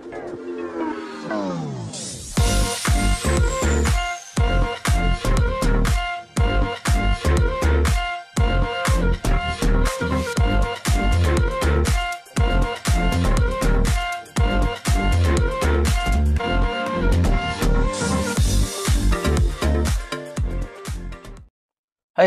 Hai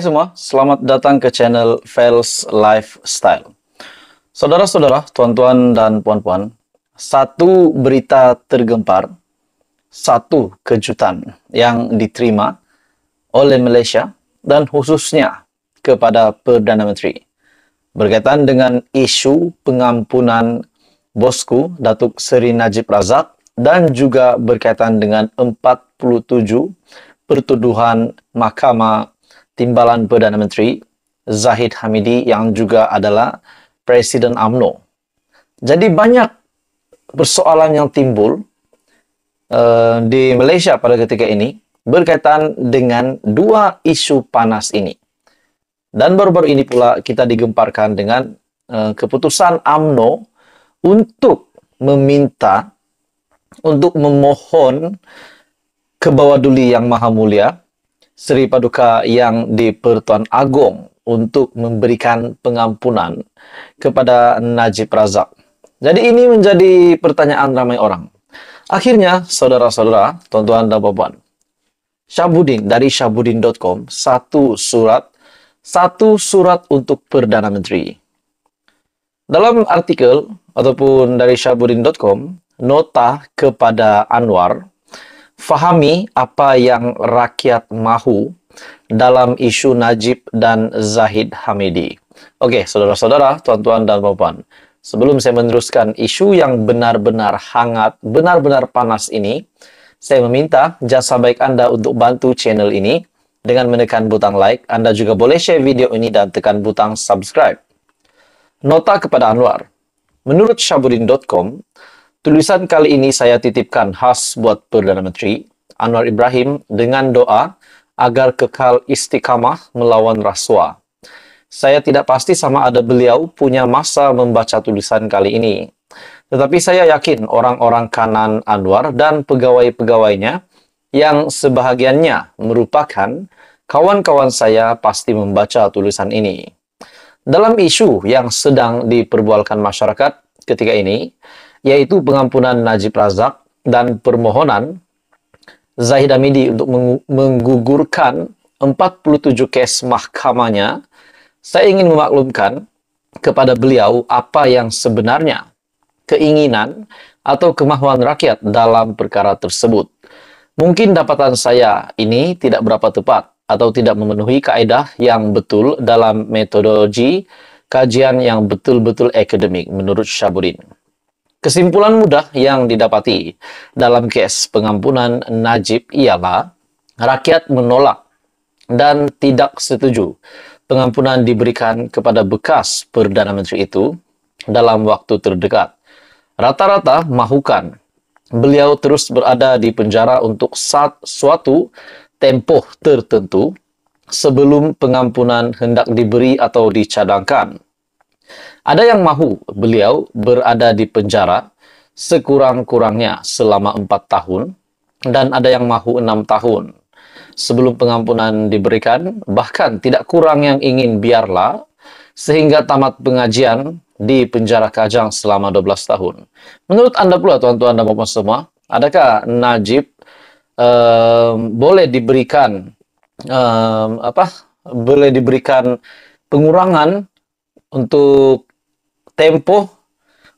semua, selamat datang ke channel Fels Lifestyle. Saudara-saudara, tuan-tuan dan puan-puan, satu berita tergempar, satu kejutan yang diterima oleh Malaysia dan khususnya kepada Perdana Menteri berkaitan dengan isu pengampunan bosku Datuk Seri Najib Razak dan juga berkaitan dengan 47 pertuduhan Mahkamah Timbalan Perdana Menteri Zahid Hamidi yang juga adalah Presiden UMNO. Jadi banyak persoalan yang timbul di Malaysia pada ketika ini berkaitan dengan dua isu panas ini. Dan baru-baru ini pula kita digemparkan dengan keputusan UMNO untuk meminta, untuk memohon ke bawah duli Yang Maha Mulia Seri Paduka Yang di-Pertuan Agong untuk memberikan pengampunan kepada Najib Razak. Jadi ini menjadi pertanyaan ramai orang. Akhirnya, saudara-saudara, tuan-tuan dan puan-puan, Syahbudin dari syahbudin.com, satu surat untuk Perdana Menteri. Dalam artikel ataupun dari syahbudin.com, nota kepada Anwar, fahami apa yang rakyat mahu dalam isu Najib dan Zahid Hamidi. Oke, saudara-saudara, tuan-tuan dan puan-puan, sebelum saya meneruskan isu yang benar-benar hangat, benar-benar panas ini, saya meminta jasa baik Anda untuk bantu channel ini dengan menekan butang like. Anda juga boleh share video ini dan tekan butang subscribe. Nota kepada Anwar. Menurut syahbudin.com, tulisan kali ini saya titipkan khas buat Perdana Menteri Anwar Ibrahim dengan doa agar kekal istiqamah melawan rasuah. Saya tidak pasti sama ada beliau punya masa membaca tulisan kali ini. Tetapi saya yakin orang-orang kanan Anwar dan pegawai-pegawainya yang sebahagiannya merupakan kawan-kawan saya pasti membaca tulisan ini. Dalam isu yang sedang diperbualkan masyarakat ketika ini, yaitu pengampunan Najib Razak dan permohonan Zahid Hamidi untuk menggugurkan 47 kes mahkamahnya, saya ingin memaklumkan kepada beliau apa yang sebenarnya keinginan atau kemahuan rakyat dalam perkara tersebut. Mungkin dapatan saya ini tidak berapa tepat atau tidak memenuhi kaedah yang betul dalam metodologi kajian yang betul-betul akademik menurut Syahbudin. Kesimpulan mudah yang didapati dalam kes pengampunan Najib ialah rakyat menolak dan tidak setuju pengampunan diberikan kepada bekas Perdana Menteri itu dalam waktu terdekat. Rata-rata mahukan beliau terus berada di penjara untuk suatu tempoh tertentu sebelum pengampunan hendak diberi atau dicadangkan. Ada yang mahu beliau berada di penjara sekurang-kurangnya selama 4 tahun dan ada yang mahu 6 tahun sebelum pengampunan diberikan, bahkan tidak kurang yang ingin biarlah sehingga tamat pengajian di penjara Kajang selama 12 tahun. Menurut Anda pula, tuan-tuan dan puan-puan semua, adakah Najib boleh diberikan pengurangan untuk tempoh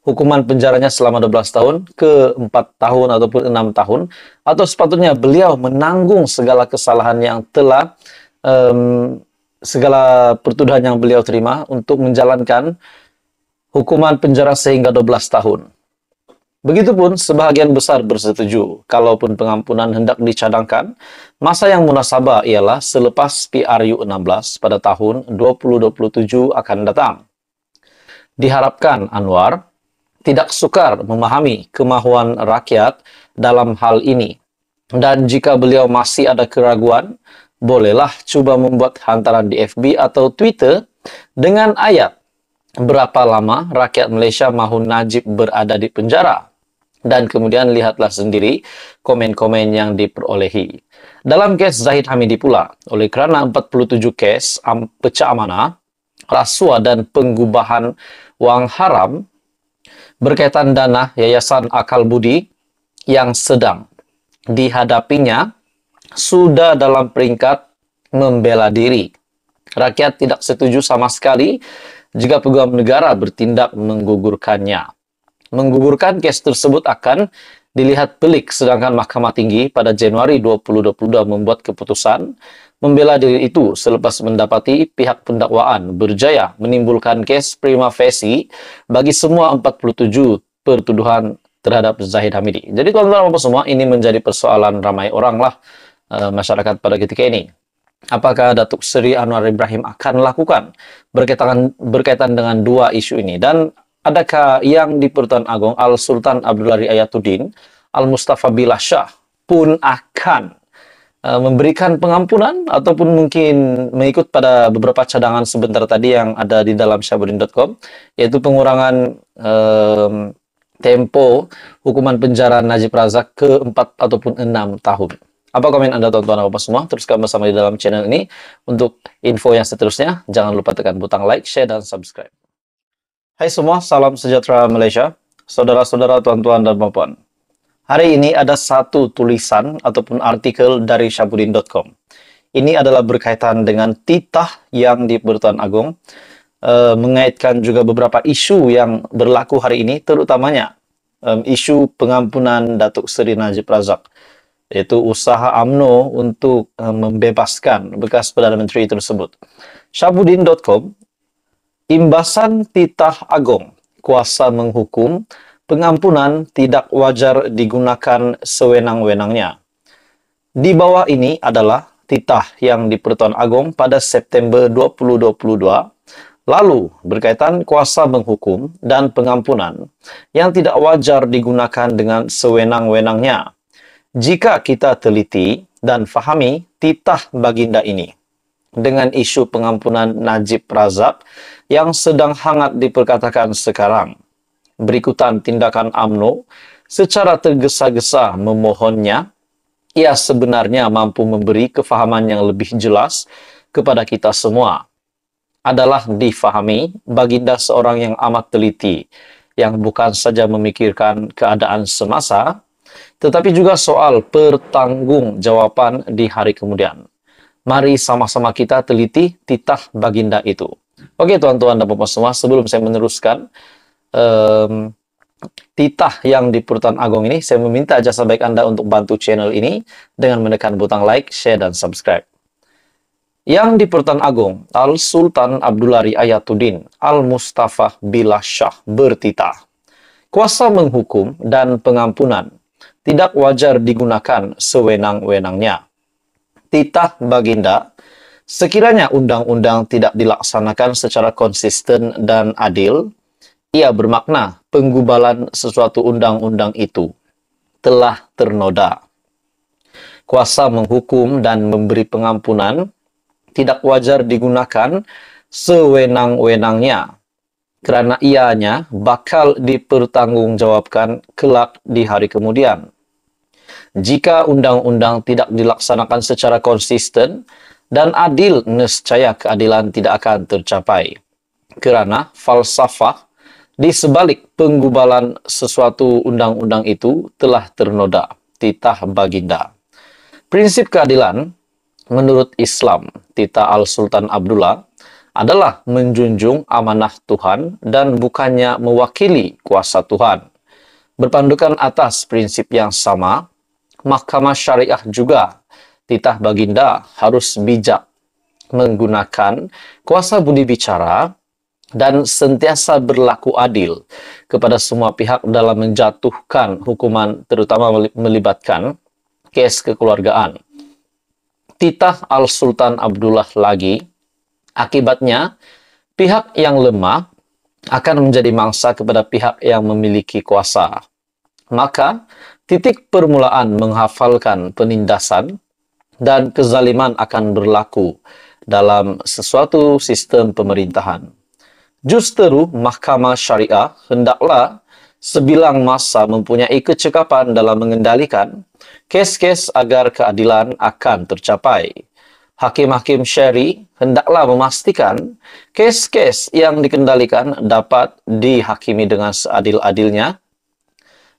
hukuman penjaranya selama 12 tahun ke 4 tahun ataupun 6 tahun, atau sepatutnya beliau menanggung segala kesalahan yang telah segala pertuduhan yang beliau terima untuk menjalankan hukuman penjara sehingga 12 tahun. Begitupun sebahagian besar bersetuju kalaupun pengampunan hendak dicadangkan, masa yang munasabah ialah selepas PRU 16 pada tahun 2027 akan datang. Diharapkan Anwar tidak sukar memahami kemahuan rakyat dalam hal ini. Dan jika beliau masih ada keraguan, bolehlah cuba membuat hantaran di FB atau Twitter dengan ayat berapa lama rakyat Malaysia mahu Najib berada di penjara. Dan kemudian lihatlah sendiri komen-komen yang diperolehi. Dalam kes Zahid Hamidi pula, oleh kerana 47 kes pecah amanah, rasuah dan penggubahan wang haram berkaitan dana Yayasan Akal Budi yang sedang dihadapinya sudah dalam peringkat membela diri. Rakyat tidak setuju sama sekali jika peguam negara bertindak menggugurkannya. Menggugurkan kes tersebut akan dilihat pelik, sedangkan Mahkamah Tinggi pada Januari 2022 membuat keputusan membela diri itu selepas mendapati pihak pendakwaan berjaya menimbulkan kes prima facie bagi semua 47 pertuduhan terhadap Zahid Hamidi. Jadi tuan-tuan dan semua, ini menjadi persoalan ramai orang lah masyarakat pada ketika ini. Apakah Datuk Seri Anwar Ibrahim akan lakukan berkaitan dengan dua isu ini? Dan adakah yang di Pertuan Agong Al-Sultan Abdullah Riayatuddin Al-Mustafa Billah Shah pun akan memberikan pengampunan ataupun mungkin mengikut pada beberapa cadangan sebentar tadi yang ada di dalam Syahbudin.com, yaitu pengurangan tempo hukuman penjara Najib Razak ke 4 ataupun 6 tahun. Apa komen Anda tuan-tuan dan bapak semua? Teruskan bersama di dalam channel ini. Untuk info yang seterusnya, jangan lupa tekan butang like, share, dan subscribe. Hai semua, salam sejahtera Malaysia. Saudara-saudara, tuan-tuan dan puan-puan. Hari ini ada satu tulisan ataupun artikel dari Syahbudin.com. Ini adalah berkaitan dengan titah yang di Pertuan Agong, mengaitkan juga beberapa isu yang berlaku hari ini, terutamanya isu pengampunan Datuk Seri Najib Razak, yaitu usaha UMNO untuk membebaskan bekas Perdana Menteri tersebut. Syahbudin.com, imbasan titah Agong, kuasa menghukum, pengampunan tidak wajar digunakan sewenang-wenangnya. Di bawah ini adalah titah yang di Pertuan Agong pada September 2022, lalu berkaitan kuasa menghukum dan pengampunan yang tidak wajar digunakan dengan sewenang-wenangnya. Jika kita teliti dan fahami titah baginda ini dengan isu pengampunan Najib Razak yang sedang hangat diperkatakan sekarang, berikutan tindakan UMNO secara tergesa-gesa memohonnya, ia sebenarnya mampu memberi kefahaman yang lebih jelas kepada kita semua. Adalah difahami baginda seorang yang amat teliti, yang bukan saja memikirkan keadaan semasa, tetapi juga soal pertanggungjawaban di hari kemudian. Mari sama-sama kita teliti titah baginda itu. Oke tuan-tuan dan puan semua, sebelum saya meneruskan titah yang di Pertuan Agong ini, saya meminta jasa baik Anda untuk bantu channel ini dengan menekan butang like, share, dan subscribe. Yang di Pertuan Agong, Al-Sultan Abdullah Riayatuddin Al-Mustafa Billah Shah bertitah, kuasa menghukum dan pengampunan tidak wajar digunakan sewenang-wenangnya. Titah baginda, sekiranya undang-undang tidak dilaksanakan secara konsisten dan adil, ia bermakna penggubalan sesuatu undang-undang itu telah ternoda. Kuasa menghukum dan memberi pengampunan tidak wajar digunakan sewenang-wenangnya, kerana ianya bakal dipertanggungjawabkan kelak di hari kemudian. Jika undang-undang tidak dilaksanakan secara konsisten dan adil, nescaya keadilan tidak akan tercapai, kerana falsafah di sebalik penggubalan sesuatu undang-undang itu telah ternoda. Titah baginda. Prinsip keadilan menurut Islam, titah Al-Sultan Abdullah adalah menjunjung amanah Tuhan dan bukannya mewakili kuasa Tuhan. Berpandukan atas prinsip yang sama, Mahkamah Syariah juga, titah baginda harus bijak menggunakan kuasa budi bicara dan sentiasa berlaku adil kepada semua pihak dalam menjatuhkan hukuman, terutama melibatkan kes kekeluargaan. Titah Al-Sultan Abdullah lagi, akibatnya pihak yang lemah akan menjadi mangsa kepada pihak yang memiliki kuasa. Maka titik permulaan menghafalkan penindasan dan kezaliman akan berlaku dalam sesuatu sistem pemerintahan. Justeru Mahkamah Syariah hendaklah Sebilang masa mempunyai kecekapan dalam mengendalikan kes-kes agar keadilan akan tercapai. Hakim-hakim syari hendaklah memastikan kes-kes yang dikendalikan dapat dihakimi dengan seadil-adilnya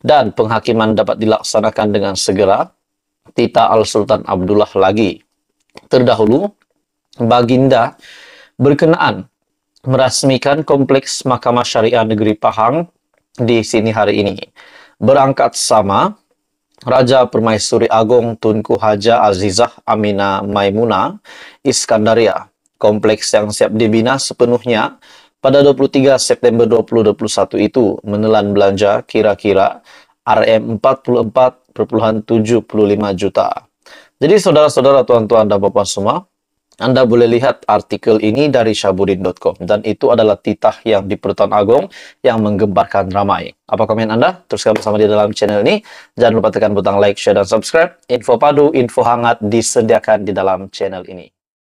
dan penghakiman dapat dilaksanakan dengan segera. Tita Al-Sultan Abdullah lagi. Terdahulu, Baginda berkenaan merasmikan kompleks Mahkamah Syariah Negeri Pahang di sini hari ini. Berangkat sama Raja Permaisuri Agong Tunku Haja Azizah Aminah Maimunah Iskandaria. Kompleks yang siap dibina sepenuhnya pada 23 September 2021 itu menelan belanja kira-kira Rm44,75 juta. Jadi saudara-saudara, tuan-tuan dan bapak semua, Anda boleh lihat artikel ini dari Syahbudin.com dan itu adalah titah yang di Pertuan Agong yang menggemparkan ramai. Apa komen Anda? Teruskan bersama di dalam channel ini. Jangan lupa tekan butang like, share, dan subscribe. Info padu, info hangat disediakan di dalam channel ini.